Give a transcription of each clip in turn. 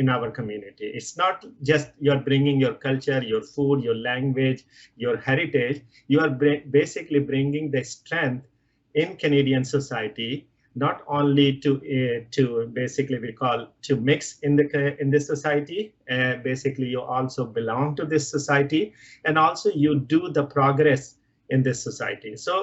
in our community. It's not just you're bringing your culture, your food, your language, your heritage. You are basically bringing the strength in Canadian society, not only to basically we call to mix in this society. Basically, you also belong to this society, and also you do the progress in this society. So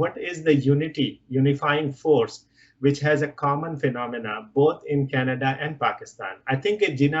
what is the unifying force which has a common phenomena both in Canada and Pakistan. I think Jinnah,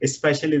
especially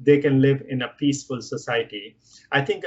they can live in a peaceful society. I think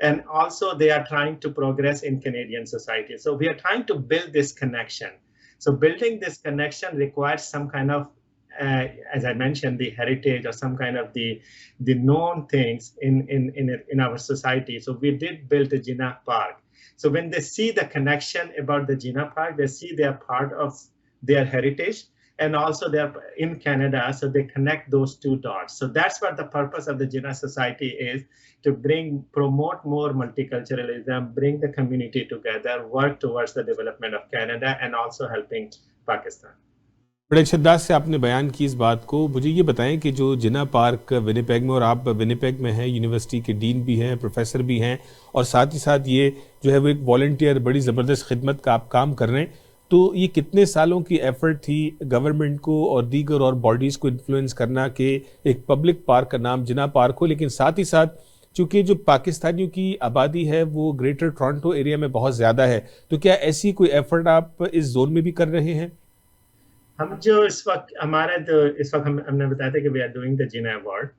and also they are trying to progress in Canadian society. So we are trying to build this connection. So building this connection requires some kind of as I mentioned, the heritage or some kind of the known things in our society. So we did build the Jinnah Park. So when they see the connection about the Jinnah Park, they see they are part of their heritage, and also they're in Canada, so they connect those two dots. So that's what the purpose of the Jinnah Society is, to promote more multiculturalism, bring the community together, work towards the development of Canada, and also helping Pakistan. بڑے اچھے انداز سے آپ نے بیان کی اس بات کو. مجھے یہ بتائیں کہ جو جنا پارک ونیپیگ میں، اور آپ ونیپیگ میں ہیں، یونیورسٹی کے ڈین بھی ہیں، پروفیسر بھی ہیں، اور ساتھ ہی ساتھ یہ جو ہے وہ ایک والنٹیئر بڑی زبردست خدمت کا آپ کام کر رہے ہیں، تو یہ کتنے سالوں کی ایفرٹ تھی گورنمنٹ کو اور دیگر اور باڈیز کو انفلوئنس کرنا کہ ایک پبلک پارک کا نام جنا پارک ہو، لیکن ساتھ ہی ساتھ چونکہ جو پاکستانیوں کی آبادی ہے وہ گریٹر ٹورانٹو ایریا میں بہت زیادہ ہے، تو کیا ایسی کوئی ایفرٹ آپ اس زون میں بھی کر رہے ہیں؟ ہم جو اس وقت ہمارا جو اس وقت ہم نے بتایا تھا کہ وی آر ڈوئنگ دا جنا award.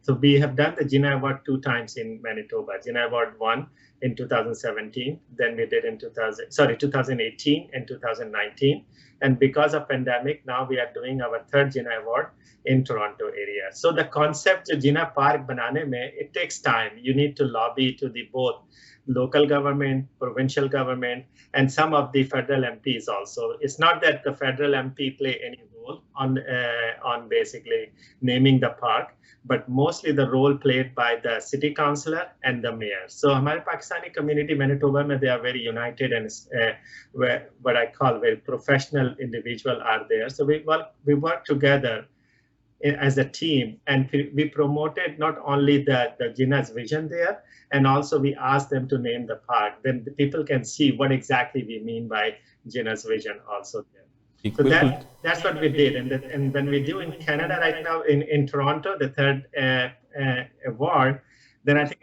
So we have done the Jinnah Award 2 times in Manitoba. Jinnah Award 1 in 2017, then we did in 2018 and 2019. And because of pandemic, now we are doing our third Jinnah Award in Toronto area. So the concept jo Jinnah Park banane mein, it takes time. You need to lobby to the both local government, provincial government, and some of the federal MPs also. It's not that the federal MP play any role on basically naming the park, but mostly the role played by the city councillor and the mayor. So hamare Pakistani community Manitoba mein, they are very united and what I call very professional individual are there. So we work together as a team, and we promoted not only the Jinnah's vision there, and also we asked them to name the park. Then the people can see what exactly we mean by Jinnah's vision also there. So that's what we did. And when we do in Canada right now, in Toronto, the third award, then I think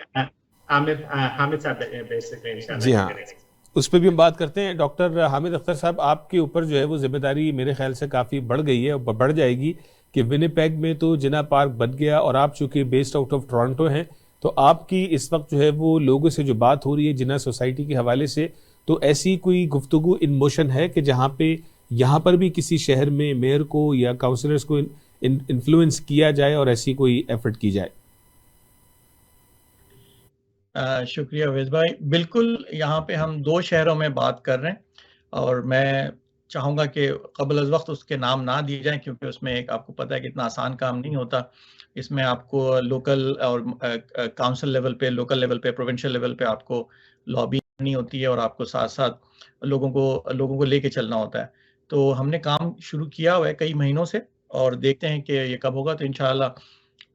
Hamid said basically inshallah. جی ہاں، اس پہ بھی ہم بات کرتے ہیں. Doctor Hamid Akhtar صاحب، آپ کے اوپر جو ہے وہ ذمہ داری میرے خیال سے کافی بڑھ گئی ہے اور بڑھ جائے گی کہ ونیپیگ میں تو جنا پارک بن گیا، اور آپ چونکہ بیسڈ آؤٹ آف ٹورانٹو ہیں، تو آپ کی اس وقت جو ہے وہ لوگوں سے جو بات ہو رہی ہے جنا سوسائٹی کے حوالے سے، تو ایسی کوئی گفتگو ان موشن ہے کہ جہاں پہ یہاں پر بھی کسی شہر میں میئر کو یا کاؤنسلرز کو انفلوئنس کیا جائے اور ایسی کوئی ایفرٹ کی جائے؟ شکریہ ویز بھائی. بالکل، یہاں پہ ہم 2 شہروں میں بات کر رہے ہیں، اور میں چاہوں گا کہ قبل از وقت اس کے نام نہ دیے جائیں، کیونکہ اس میں ایک آپ کو پتہ ہے کہ اتنا آسان کام نہیں ہوتا. اس میں آپ کو لوکل اور کاؤنسل لیول پہ، لوکل لیول پہ، پروونشل لیول پہ آپ کو لابی کرنی ہوتی ہے، اور آپ کو ساتھ ساتھ لوگوں کو لے کے چلنا ہوتا ہے. تو ہم نے کام شروع کیا ہوا ہے کئی مہینوں سے، اور دیکھتے ہیں کہ یہ کب ہوگا. تو انشاءاللہ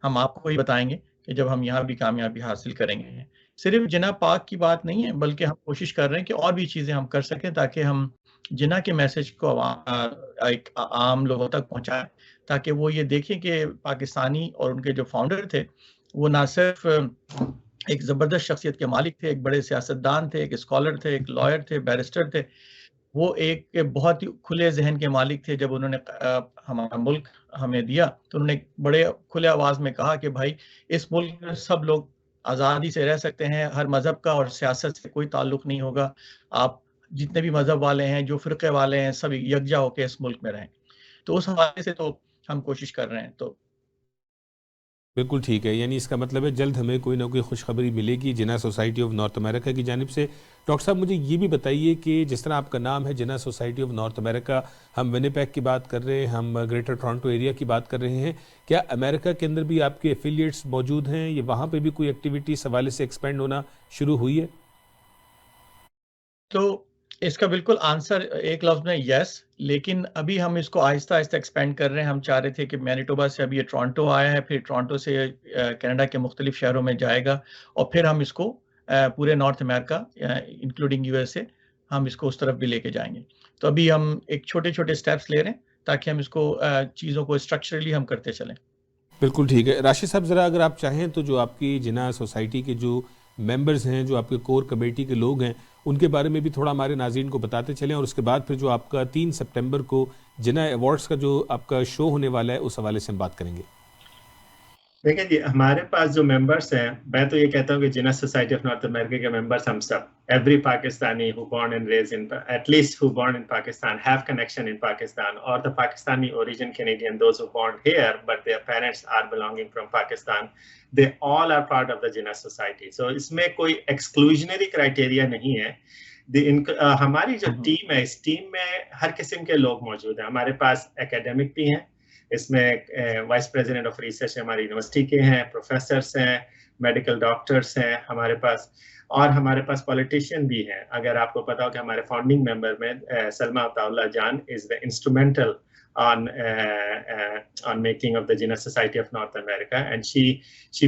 ہم آپ کو ہی بتائیں گے کہ جب ہم یہاں بھی کامیابی حاصل کریں گے. صرف جنا پاک کی بات نہیں ہے، بلکہ ہم کوشش کر رہے ہیں کہ اور بھی چیزیں ہم کر سکیں تاکہ ہم جنا کے میسج کو ایک عام لوگوں تک پہنچائیں، تاکہ وہ یہ دیکھیں کہ پاکستانی اور ان کے جو فاؤنڈر تھے وہ نہ صرف ایک زبردست شخصیت کے مالک تھے، ایک بڑے سیاستدان تھے، ایک اسکالر تھے، ایک لائر تھے، بیرسٹر تھے، وہ ایک بہت ہی کھلے ذہن کے مالک تھے. جب انہوں نے ہمارا ملک ہمیں دیا تو انہوں نے بڑے کھلے آواز میں کہا کہ بھائی اس ملک میں سب لوگ آزادی سے رہ سکتے ہیں، ہر مذہب کا اور سیاست سے کوئی تعلق نہیں ہوگا، آپ جتنے بھی مذہب والے ہیں، جو فرقے والے ہیں، سب یکجا ہو کے اس ملک میں رہیں. تو اس حوالے سے تو ہم کوشش کر رہے ہیں. تو بالکل ٹھیک ہے، یعنی اس کا مطلب ہے جلد ہمیں کوئی نہ کوئی خوشخبری ملے گی جنا سوسائٹی آف نارتھ امریکہ کی جانب سے. ڈاکٹر صاحب، مجھے یہ بھی بتائیے کہ جس طرح آپ کا نام ہے جنا سوسائٹی آف نارتھ امریکہ، ہم ونیپیگ کی بات کر رہے ہیں، ہم گریٹر ٹورانٹو ایریا کی بات کر رہے ہیں، کیا امریکہ کے اندر بھی آپ کے ایفیلیٹس موجود ہیں، یا وہاں پہ بھی کوئی ایکٹیویٹی اس حوالے سے ایکسپینڈ ہونا شروع ہوئی ہے؟ تو اس کا بالکل آنسر ایک لفظ میں یس، لیکن ابھی ہم اس کو آہستہ آہستہ ایکسپینڈ کر رہے ہیں. ہم چاہ رہے تھے کہ مینیٹوبا سے ابھی یہ ٹورانٹو آیا ہے، پھر ٹورانٹو سے کینیڈا کے مختلف شہروں میں جائے گا، اور پھر ہم اس کو پورے north America including U S A ہم اس کو اس طرف بھی لے کے جائیں گے. تو ابھی ہم ایک چھوٹے چھوٹے سٹیپس لے رہے ہیں تاکہ ہم اس کو چیزوں کو اسٹرکچرلی ہم کرتے چلیں. بالکل ٹھیک ہے. راشد صاحب، ذرا اگر آپ چاہیں تو جو آپ کی جنا سوسائٹی کے جو ممبرز ہیں، جو آپ کے کور کمیٹی کے لوگ ہیں، ان کے بارے میں بھی تھوڑا ہمارے ناظرین کو بتاتے چلیں، اور اس کے بعد پھر جو آپ کا 3 سپٹمبر کو جنا ایوارڈز کا جو آپ کا شو ہونے والا ہے اس حوالے سے ہم بات کریں گے. دیکھیں جی، ہمارے پاس جو ممبرس ہیں، میں تو یہ کہتا ہوں کہ جنا سوسائٹی آف نارتھ امریکہ کے ممبرس ہم سب، every Pakistani who born and raised in at least who born in Pakistan have connection in Pakistan, or the Pakistani origin Canadian, those who born here but their parents are belonging from Pakistan, they all are part of the Jinnah society. So اس میں کوئی exclusionary criteria نہیں ہے. ہماری جو team ہے، اس team میں ہر قسم کے لوگ موجود ہیں. ہمارے پاس اکیڈمک بھی ہیں، اس میں وائس پریزیڈنٹ آف ریسرچ ہماری یونیورسٹی کے ہیں، پروفیسرس ہیں، میڈیکل ڈاکٹرس ہیں ہمارے پاس، اور ہمارے پاس پولیٹیشین بھی ہیں. اگر آپ کو پتا ہو کہ ہمارے فاؤنڈنگ ممبر میں سلما عطا اللہ جان از دا instrumental on making of the Jinnah Society of North America, and she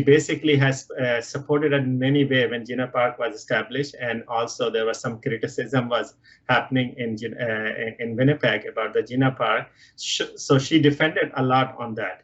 basically has supported in many ways when Jinnah Park was established, and also there was some criticism was happening in Winnipeg about the Jinnah Park, so she defended a lot on that.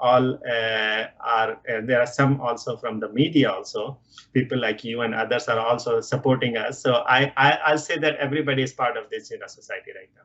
All there are some also from the media also, people like you and others are also supporting us. So I'll say that everybody is part of this Jinnah Society right now.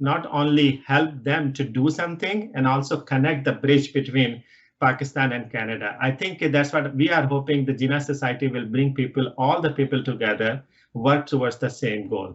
not only help them to do something and also connect the bridge between Pakistan and Canada. I think that's what we are hoping. The Jinnah Society will bring people, all the people together, work towards the same goal.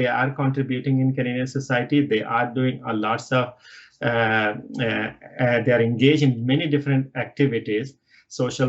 they are contributing in Canadian society. They are doing a lots of they are engaged in many different activities. Social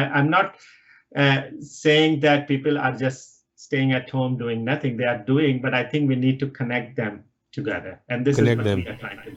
I'm not saying that people are just staying at home doing nothing. They are doing, but I think we need to connect them together, and this is what we are trying to do.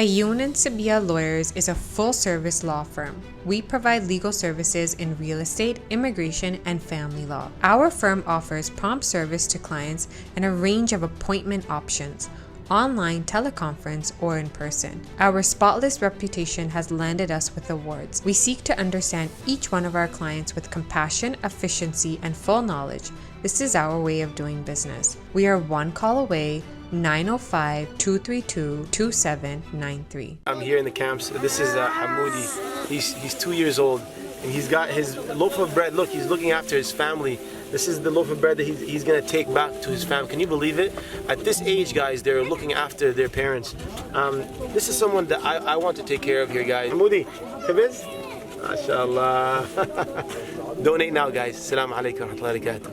Ayoun and Sabia Lawyers is a full-service law firm. We provide legal services in real estate, immigration, and family law. Our firm offers prompt service to clients and a range of appointment options, online, teleconference, or in person. Our spotless reputation has landed us with awards. We seek to understand each one of our clients with compassion, efficiency, and full knowledge. This is our way of doing business. We are one call away. 905-232-2793. I'm here in the camps. This is Hamoudi. He's 2 years old, and he's got his loaf of bread. Look, he's looking after his family. This is the loaf of bread that he's going to take back to his family. Can you believe it? At this age, guys, they're looking after their parents. This is someone that I want to take care of here, guys. Hamoudi, Habiz? MashaAllah. Donate now, guys. Assalamu alaikum wa rahmatullahi wa barakatuh.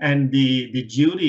and the jury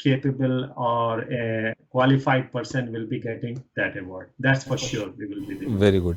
capable or a qualified person will be getting that award. That's for sure. We will be doing. Very good.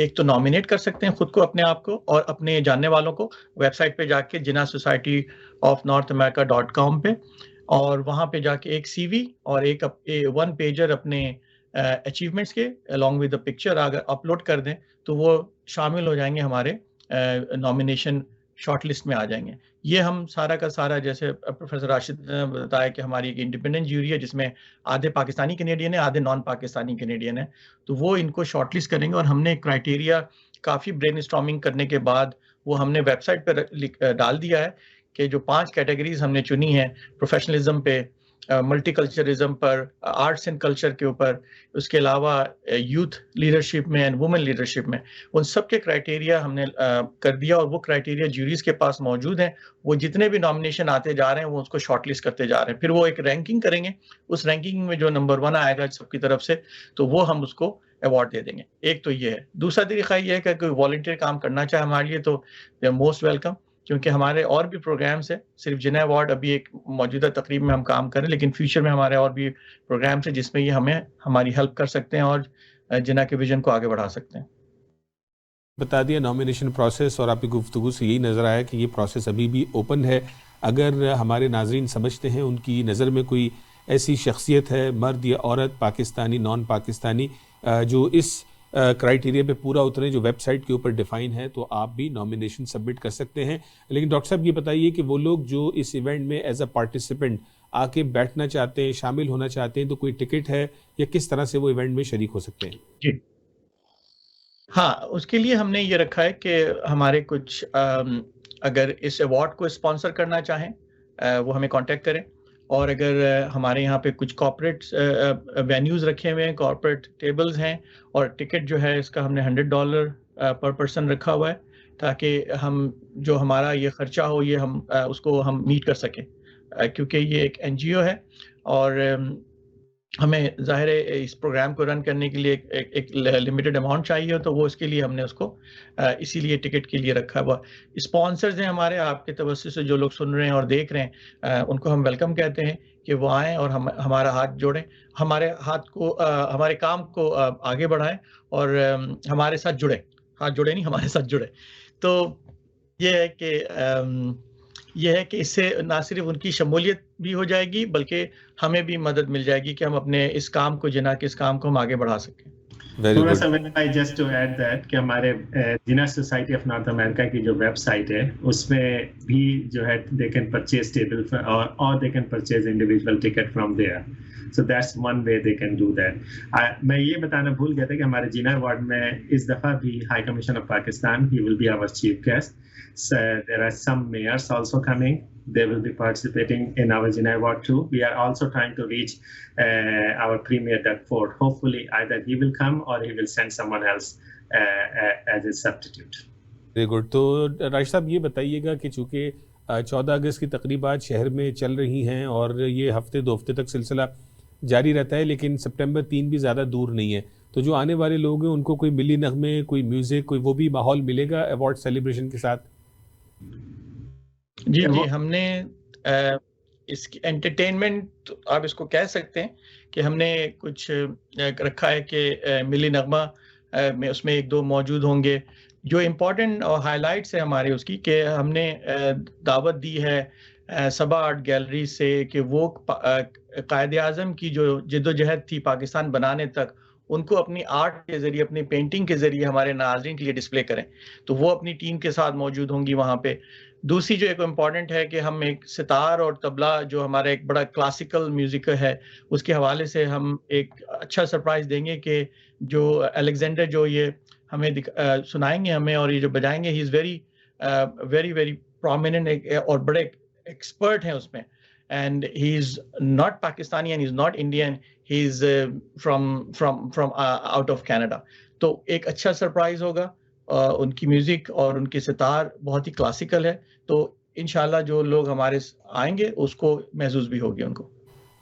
ایک تو nominate کر سکتے ہیں خود کو اپنے آپ کو اور اپنے جاننے والوں کو ویب سائٹ پہ جا کے jinnah.society.of.north america.com پہ, اور وہاں پہ جا کے ایک سی وی اور ایک 1 پیجر اپنے اچیومنٹس کے along with the picture اگر اپلوڈ کر دیں تو وہ شامل ہو جائیں گے ہمارے نامینیشن شارٹ لسٹ میں آ جائیں گے. یہ ہم سارا کا سارا, جیسے پروفیسر راشد نے بتایا کہ ہماری ایک انڈیپینڈنٹ جیوری ہے جس میں آدھے پاکستانی کینیڈین ہیں, آدھے نان پاکستانی کینیڈین ہیں, تو وہ ان کو شارٹ لسٹ کریں گے. اور ہم نے کرائٹیریا کافی برین اسٹارمنگ کرنے کے بعد وہ ہم نے ویب سائٹ پہ ڈال دیا ہے کہ جو 5 کیٹیگریز ہم نے چنی ہیں, پروفیشنلزم پہ, ملٹی کلچرزم پر, آرٹس اینڈ کلچر کے اوپر, اس کے علاوہ یوتھ لیڈرشپ میں اینڈ وومن لیڈرشپ میں, ان سب کے کرائٹیریا ہم نے کر دیا. اور وہ کرائٹیریا جیوریز کے پاس موجود ہیں. وہ جتنے بھی نامینیشن آتے جا رہے ہیں وہ اس کو شارٹ لسٹ کرتے جا رہے ہیں. پھر وہ ایک رینکنگ کریں گے, اس رینکنگ میں جو نمبر 1 آئے گا سب کی طرف سے تو وہ ہم اس کو ایوارڈ دے دیں گے. ایک تو یہ ہے. دوسرا طریقہ یہ ہے کہ کوئی والنٹیئر کام کرنا چاہے ہمارے لیے تو دے آر موسٹ ویلکم, کیونکہ ہمارے اور بھی پروگرامس ہیں. صرف جناح ایوارڈ ابھی ایک موجودہ تقریب میں ہم کام کریں, لیکن فیوچر میں ہمارے اور بھی پروگرامس ہیں جس میں یہ ہمیں ہماری ہیلپ کر سکتے ہیں اور جناح کے ویژن کو آگے بڑھا سکتے ہیں. بتا دیا نامینیشن پروسیس, اور آپ کی گفتگو سے یہی نظر آیا کہ یہ پروسیس ابھی بھی اوپن ہے. اگر ہمارے ناظرین سمجھتے ہیں ان کی نظر میں کوئی ایسی شخصیت ہے, مرد یا عورت, پاکستانی نان پاکستانی, جو اس کرائٹیریا پہ پورا اترے جو ویب سائٹ کے اوپر ڈیفائن ہے, تو آپ بھی نامینیشن سبمٹ کر سکتے ہیں. لیکن ڈاکٹر صاحب یہ بتائیے کہ وہ لوگ جو اس ایونٹ میں ایز اے پارٹیسپینٹ آ کے بیٹھنا چاہتے ہیں, شامل ہونا چاہتے ہیں, تو کوئی ٹکٹ ہے یا کس طرح سے وہ ایونٹ میں شریک ہو سکتے ہیں؟ جی ہاں, اس کے لیے ہم نے یہ رکھا ہے کہ ہمارے کچھ اگر اس ایوارڈ کو اسپانسر کرنا چاہیں وہ ہمیں کانٹیکٹ کریں. اور اگر ہمارے یہاں پہ کچھ کارپوریٹ وینیوز رکھے ہوئے ہیں, کارپوریٹ ٹیبلز ہیں, اور ٹکٹ جو ہے اس کا ہم نے $100 پر پرسن رکھا ہوا ہے, تاکہ ہم جو ہمارا یہ خرچہ ہو یہ ہم اس کو ہم میٹ کر سکیں, کیونکہ یہ ایک NGO ہے اور ہمیں ظاہر ہے اس پروگرام کو رن کرنے کے لیے ایک لمیٹڈ اماؤنٹ چاہیے, تو وہ اس کے لیے ہم نے اس کو اسی لیے ٹکٹ کے لیے رکھا ہوا. اسپانسرز ہیں ہمارے, آپ کے توسط سے جو لوگ سن رہے ہیں اور دیکھ رہے ہیں ان کو ہم ویلکم کہتے ہیں کہ وہ آئیں اور ہمارا ہاتھ جوڑیں, ہمارے ہاتھ کو, ہمارے کام کو آگے بڑھائیں اور ہمارے ساتھ جڑیں. ہاتھ جوڑے نہیں, ہمارے ساتھ جڑے. تو یہ ہے کہ اس سے نہ صرف ان کی شمولیت بھی ہو جائے گی بلکہ ہمیں بھی مدد مل جائے گی کہ ہم اپنے اس کام کو, جناح کے اس کام کو ہم آگے بڑھا سکیں. تھوڑا سا جسٹ ٹو ایڈ دیٹ کہ ہمارے جناح سوسائٹی آف نارتھ امریکہ کی جو ویب سائٹ ہے اس میں بھی جو ہے دے کین پرچیز ٹیبل اور they can purchase individual ticket from there. So that's one way they can do that. میں یہ بتانا بھول گیا تھا کہ ہمارے جناح ایوارڈ میں اس دفعہ بھی high commission of Pakistan, he will be our chief guest. So there are some mayors also coming. They will be participating in our Jannah Award too. We are also trying to reach our premier Doug Ford. Hopefully either he will come or he will send someone else as a substitute. Very good. تو راش صاحب یہ بتائیے گا کہ چونکہ 14 اگست کی تقریبات شہر میں چل رہی ہیں اور یہ ہفتے 2 ہفتے تک سلسلہ جاری رہتا ہے, لیکن سپٹمبر 3 بھی زیادہ دور نہیں ہے, تو جو آنے والے لوگ ہیں ان کو کوئی ملی نغمے, کوئی میوزک, کوئی وہ بھی ماحول ملے گا ایوارڈ سیلیبریشن کے ساتھ؟ جی ہم نے اس کی انٹرٹینمنٹ آپ اس کو کہہ سکتے ہیں کہ ہم نے کچھ رکھا ہے کہ ملی نغمہ میں اس میں 1-2 موجود ہوں گے. جو امپورٹنٹ ہائی لائٹس ہیں ہمارے اس کی کہ ہم نے دعوت دی ہے صبا آرٹ گیلری سے کہ وہ قائد اعظم کی جو جد و جہد تھی پاکستان بنانے تک ان کو اپنی آرٹ کے ذریعے, اپنی پینٹنگ کے ذریعے ہمارے ناظرین کے لیے ڈسپلے کریں, تو وہ اپنی ٹیم کے ساتھ موجود ہوں گی وہاں پہ. دوسری جو ایک امپورٹنٹ ہے کہ ہم ایک ستار اور طبلہ جو ہمارا ایک بڑا کلاسیکل میوزک ہے اس کے حوالے سے ہم ایک اچھا سرپرائز دیں گے کہ جو الیگزینڈر جو یہ ہمیں سنائیں گے ہمیں اور یہ جو بجائیں گے, ہی از ویری ویری پرومیننٹ اور بڑے ایکسپرٹ ہیں اس میں, and he is not Pakistani and he is not Indian, he is from out of Canada. تو ایک اچھا سرپرائز ہوگا. ان کی میوزک اور ان کی ستار بہت ہی کلاسیکل ہے, تو انشاءاللہ جو لوگ ہمارے آئیں گے اس کو محظوظ بھی ہوگی ان کو.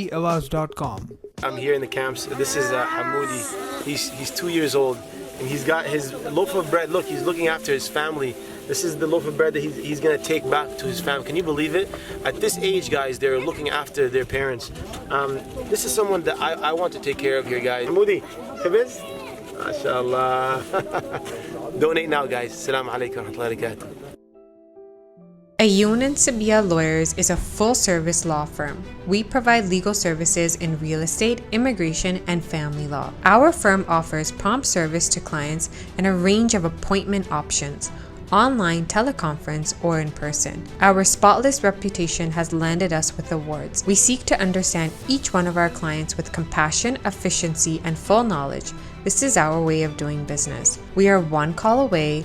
eawaz.com। I'm here in the camps. This is Hamoudi. He's 2 years old, and he's got his loaf of bread. Look, he's looking after his family. This is the loaf of bread that he's going to take back to his family. Can you believe it? At this age, guys, they're looking after their parents. This is someone that I want to take care of here, guys. Hamoudi, Khabiz? MashaAllah. Donate now, guys. Assalamu alaikum wa rahmatullahi wa barakatuh. Ayun and Sabia Lawyers is a full-service law firm. We provide legal services in real estate, immigration, and family law. Our firm offers prompt service to clients and a range of appointment options, online, teleconference, or in person. Our spotless reputation has landed us with awards. We seek to understand each one of our clients with compassion, efficiency, and full knowledge. This is our way of doing business. We are one call away.